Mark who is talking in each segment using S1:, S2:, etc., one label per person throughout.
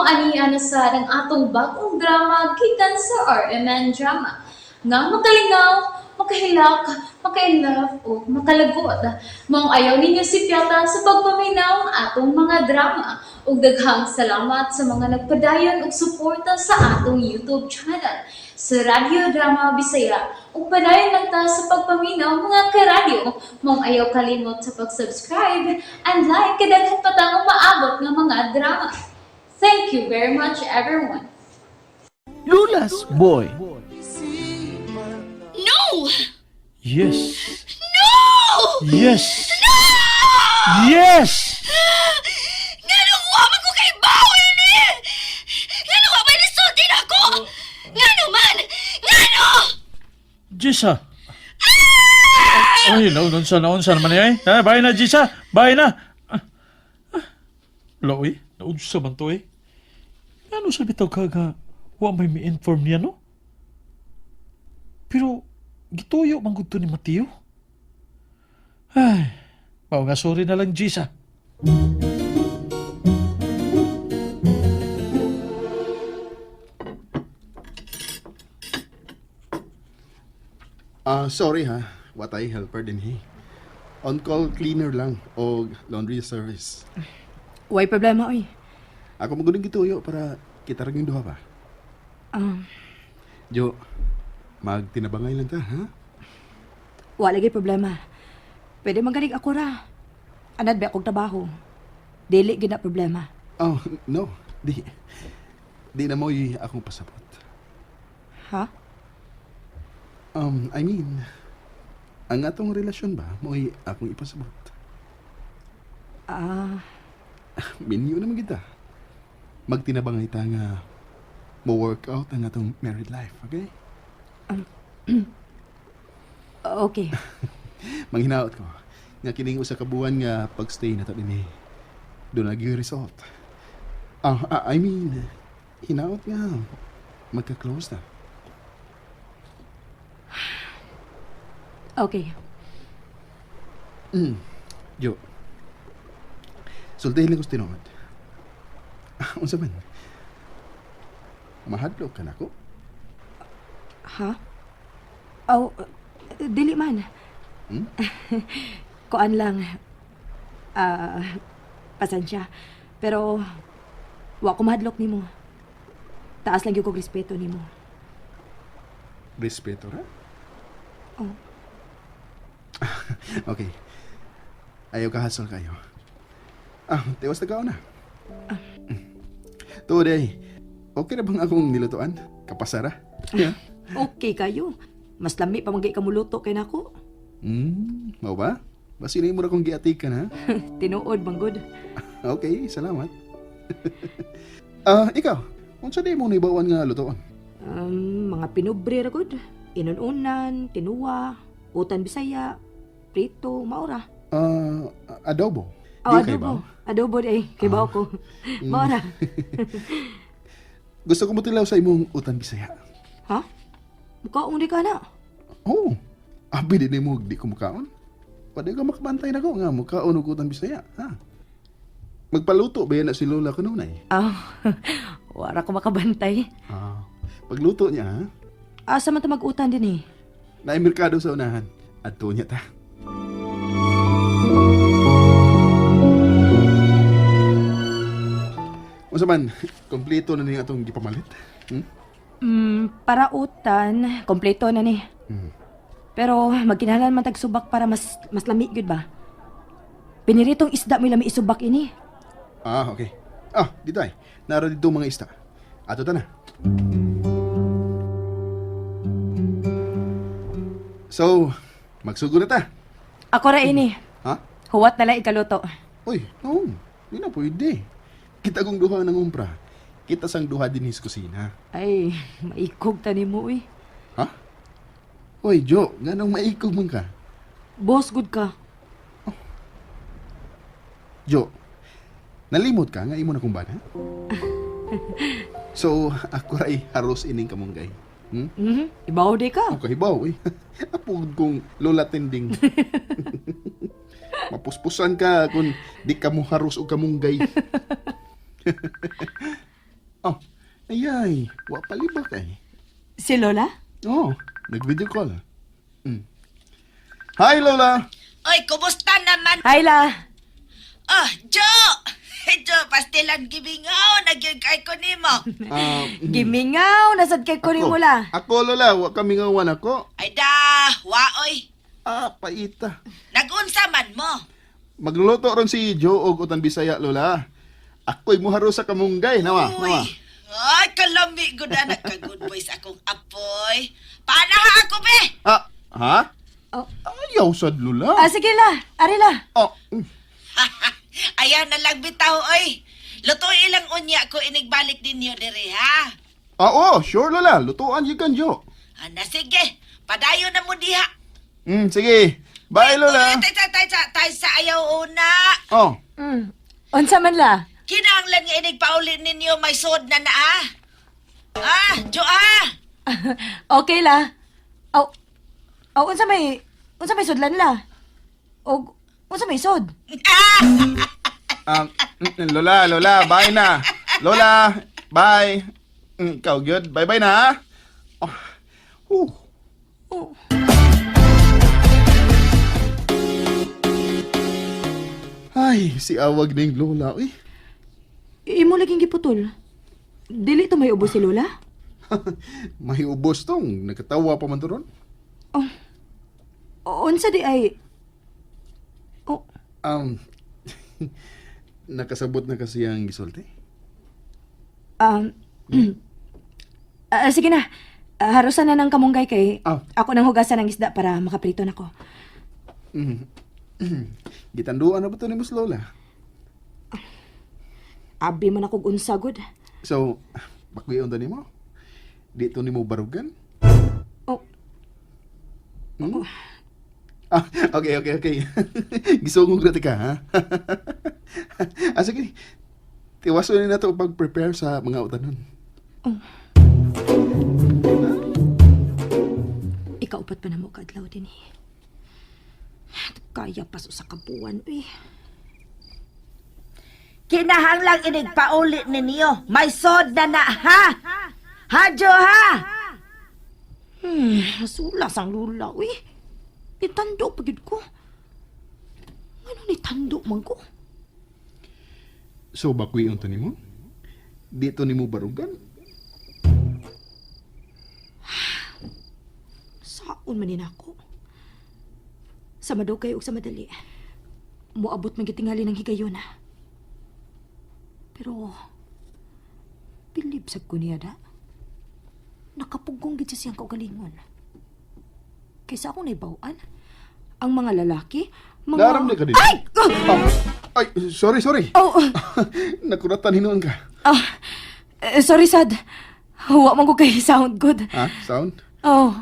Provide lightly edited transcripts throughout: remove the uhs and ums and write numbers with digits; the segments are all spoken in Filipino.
S1: mao ani ana sa ng atong bagong drama gikan sa RMN Drama nga makalingaw, makahilak, makainlove o makalagot. Mao ayaw ninyo si Piata sa pagpaminaw atong mga drama ug daghang salamat sa mga nagpadayon og suporta sa atong YouTube channel sa Radio Drama Bisaya ug padayon lang ta sa pagpaminaw mga karadyo. Mao ayaw kalimot sa pag-subscribe and like kadaghan pa tang maabot nga mga drama. Thank you very much everyone.
S2: Lula's boy.
S3: No!
S2: Yes.
S3: No!
S2: Yes.
S3: No!
S2: Yes!
S3: Ngano wa man ko kay bawal ni! Ngano wa may nisulti na ako! Ngano man! Ngano!
S2: Jisa. Ay, naunsa naman eh. Bye na, Jisa. Bye na. Loy, naunsa man to eh. Ano sabi tao kaga, wa may mi-inform niya, no? Pero, gituyo man gud to ni Mateo. Ay, mao nga sorry na lang, Jisa.
S4: Sorry ha. Watay helper din he. On-call cleaner lang o laundry service.
S5: Way problema, oy.
S4: Ako magudong gituyo para kita rin yung duha ba? Jo, magtinabangay lang ta, ha?
S5: Wala lagi problema. Pwede magaling ako ra. Anad ba akong trabaho? Dili gina problema.
S4: Oh, no. Di na mo'y akong pasabot.
S5: Ha?
S4: I mean, ang atong relasyon ba mo'y akong ipasabot. Minyo naman kita. Magtinabangay ta nga mo-workout ang atong married life, okay?
S5: Okay.
S4: Manghinaot ko. Nga kining usa ka buwan nga pagstay na to din doon lagi result. I mean, hinaot nga. Magka-close na.
S5: Okay.
S4: Jo. Sultihin lang ko tinod. Unsa man? Mahadlok ka na ko?
S5: Ha? Oh, dili man. Kuan lang. Pasensya. Pero, wa ko mahadlok nimo. Taas lang yung kong respeto nimo.
S4: Respeto ra?
S5: Oh.
S4: Okay. Ayaw ka hassle kayo. Tiwas na ka na. Today, okay na bang akong nilutuan? Kapasara? Yeah.
S5: Okay kayo. Mas lami pa magay kamuluto kay nako.
S4: Mau ba? Basi na mo ra kong giatikan, ha?
S5: Tinuod manggod.
S4: Okay, salamat. Ikaw, unsa di mo nibawan nga lutoon?
S5: Mga pinubre ra gud. Inununan, tinuwa, utan bisaya, prito, maura.
S4: Adobo.
S5: Oh,
S4: Di kay
S5: adobo.
S4: baw?
S5: Adobo di kay baw ko. Maura.
S4: Gusto ko mo tilaw sa imong utan bisaya.
S5: Ha? Mukaong di ka na.
S4: Oh, abi din mo di ko mukaon. Pwede ka makabantay na ko nga mukaon og utan bisaya, ha? Magpaluto ba yan na si Lola kanunay?
S5: Wara ko makabantay.
S4: Pagluto niya, ha?
S5: Asa man ta mag-utan din eh.
S4: Naay merkado sa unahan. Adto niya ta. Unsa man, kompleto na ni atong gipamalit.
S5: Para utan, kompleto na ni. Pero magkinahanglan man tag subak para mas lami gyud ba? Piniritong isda mo lami isubak ini.
S4: Okay. Dito ay. Naro dito mga isda. Ato ta na. So, magsugo na ta.
S5: Ako ra ini.
S4: Ha?
S5: Huwat na lang ikaluto.
S4: Uy, no. Di na pwede. Kita kong duha ng umpra. Kita sang duha din sa kusina.
S5: Ay, maikog tani mo eh.
S4: Ha? Uy, Jo, ganong maikog man ka.
S5: Boss good ka.
S4: Jo, nalimot ka nga imo na kong bana? So, ako ray haros ining kamunggay.
S5: Ibaw di ka.
S4: Okay, baw eh. Apod kong lola tending. Mapuspusan ka kung di ka mo haros o kamunggay. ay. Wa palibak ay.
S5: Si Lola?
S4: Oh, nag-video call. Hi, Lola!
S3: Oy, kumusta naman?
S5: Hi, La.
S3: Oh, Jo! Jo, pastilan gibingaw, nagyan kay ko nimo.
S5: Gimingaw, nasad kay ko ni mo, La.
S4: Ako, Lola. Wa kami ngawan ako.
S3: Ay da, waoy.
S4: Paita.
S3: Nagunsa man mo.
S4: Magluluto ron si Joe og utan Bisaya, Lola. Ako'y muharo sa kamunggay, nawa.
S3: Uy. Ay, kalami ko na nagka-good boys akong apoy. Paano ha ako, be?
S4: Ha?
S5: Oh.
S4: Ayaw sad, Lola.
S5: Sige, La. Ari, La.
S3: Ayan na lang bitaw, oy. Luto ilang unya ko inigbalik ninyo diri, ha?
S4: Sure, Lola. Lutuan yun kan, Joe.
S3: Ana, sige. Padayo na mo diha.
S4: Sige. Bye, Lola.
S3: Tay sa ayaw una.
S5: Unsa man, La?
S3: Kinahanglan nga inigpauli ninyo may sod na ah. Jo
S5: Okay, La. Unsa may sudlan, La? Unsa may sod?
S4: Lola, bye na. Lola, bye. Ikaw, good. Bye-bye na, ha? Ay, si awag ning Lola, uy.
S5: Imo laging giputol. Dili to may ubos si Lola?
S4: May ubos tong. Nagkatawa pa man to ron.
S5: Unsa di ay...
S4: Nakasabot na kasi ang gisulti.
S5: Sige na. Harusan na ng kamunggay kay ako nang hugasan ng isda para makaprito na ko.
S4: Gitanduan na ba ito ni Mus Lola?
S5: Abi man ako unsagod.
S4: So, bakwiyon to ni mo? Dito ni mo barugan? Okay. Gisungog na ka, ha? Sige. Tiwaso na ito pag-prepare sa mga utanon.
S5: Ikaw upat pa na mo kadlaw din eh. Kaya paso sa kabuan, eh.
S3: Kinahanglang inigpauli ninyo may sod na ha? Ha, Jo, ha?
S5: Sulas ang lula, eh. Itando pagid ko. Ano ni tando man ko?
S4: So, bakwiyon to ni mo? Dito ni mo barugan?
S5: Saon man din ako. Sa madugay ug sa madali. Moabot man gitingali ng higayon na. Pero bilib sa ko niya da. Nakapugong gid siyang kaugalingon. Kaysa ako naibawaan, ang mga lalaki, mga...
S4: Naram na ka din.
S5: Ay!
S4: Ay, sorry.
S5: Oh!
S4: Nakuratan hinuon ka.
S5: Sorry, Sad. Huwa man ko kay sound good.
S4: Ha? Sound?
S5: Oh.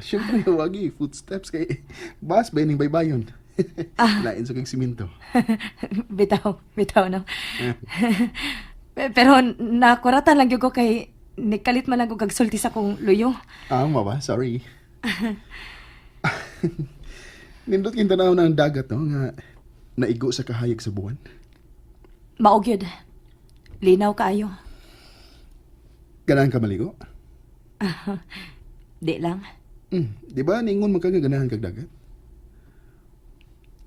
S4: Siyempre, wagi. Footsteps kay bas, bayning baybayon. Lain sa kang siminto.
S5: Bitaw no. Pero nakuratan lang gyud ko kay nikalit man lang ko kag sulti sa kong luyo.
S4: Maba, sorry. Nindot kinta na ng dagat, no? Nga naigo sa kahayag sa buwan.
S5: Maog yun. Linaw kaayo.
S4: Ganahan ka maligo?
S5: Di lang.
S4: Di ba ningon man ka nga ganahan kag dagat?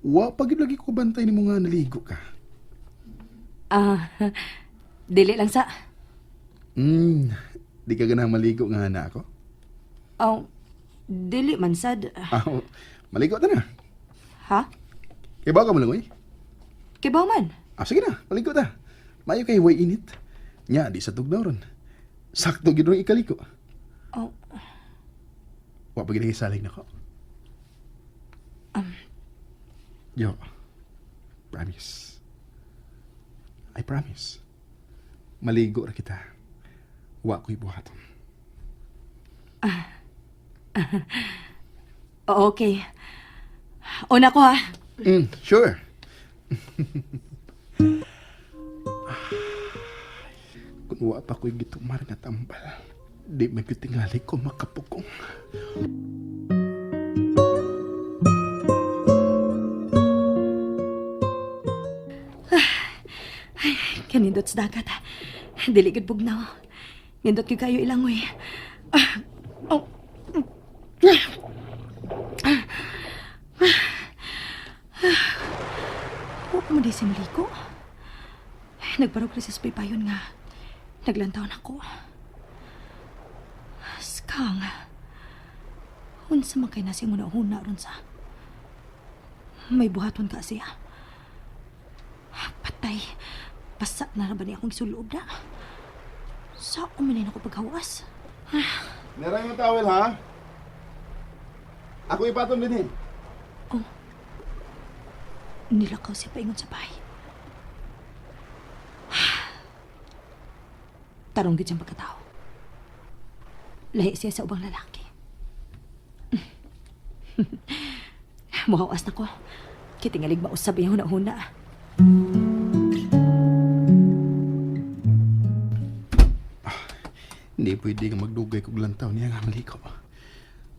S4: Wa pagid lagi ko bantay ni mo nga naligo ka.
S5: Dili lang sa...
S4: Di ka ganahan maligo nga na ako?
S5: Dili man, Sad.
S4: Maligo ta na.
S5: Ha?
S4: Kaya ba ka malangoy?
S5: Kibaw man.
S4: Sige na, maligo ta. Mayo kay way init. Nya, di sa tugnaw ron. Sakto gid ron ikaliko. Wa pa gid saling nako. Yo, promise. I promise. Maligo ra kita. Wa ko'y buhaton.
S5: Okay. Una ko, ha?
S4: Sure. Kung wa pa ko'y gitumar nga tambal, di magkitingali ko makapukong.
S5: Kanindot sa dagat. Dili gud bugnaw. Nindot kay kayo ilangoy. Huwag mo di si Maliko. Nagbarog rin sa payon nga. Naglantaw na ako. Skang. Unsa man kay nasi mo na huna ron sa. May buhaton ka siya. Patay. Pasak na ba niya akong isuloob na? Sa umanin ako paghawas.
S4: Meron yung towel, ha? Ako ipaton din eh.
S5: Nilakaw siya paingon sa bahay. Tarong gid siyang pagkatao. Lahi siya sa ubang lalaki. Muhawas na ko. Kitingalig ba usab yung huna-huna.
S4: Hindi pwede nga magdugay kog lantaw niya nga Maliko.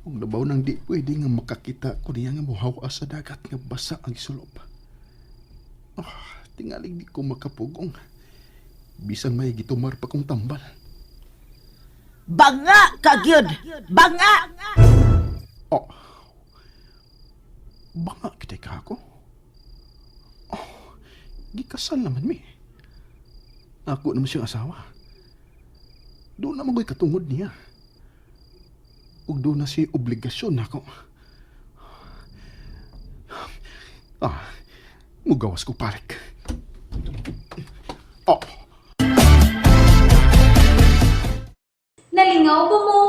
S4: Kung nabaw nang di pwede nga makakita ko niya nga muhawas sa dagat nga basa ang isulob. Tingalig di ko makapugong. Bisan may gitumar pa kong tambal.
S6: Banga ka gyud. Banga.
S4: Oh. Banga kita ka ako? Oh. Gikasal naman mi. Ako naman siyang asawa. Doon naman ko'y katungod niya. Ug doon na si obligasyon ako. Mugawas ko parik. Oh.
S1: Nalingaw ba mo?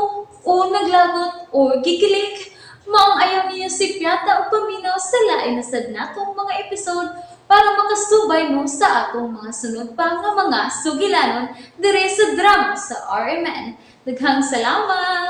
S1: O naglagot? O gikilig? Maong ayaw niya si Piata o paminaw sa lain na sad natong mga episode para makasubay mo sa atong mga sunod pa nga mga sugilanon dire sa drama sa RMN. Daghang salamat!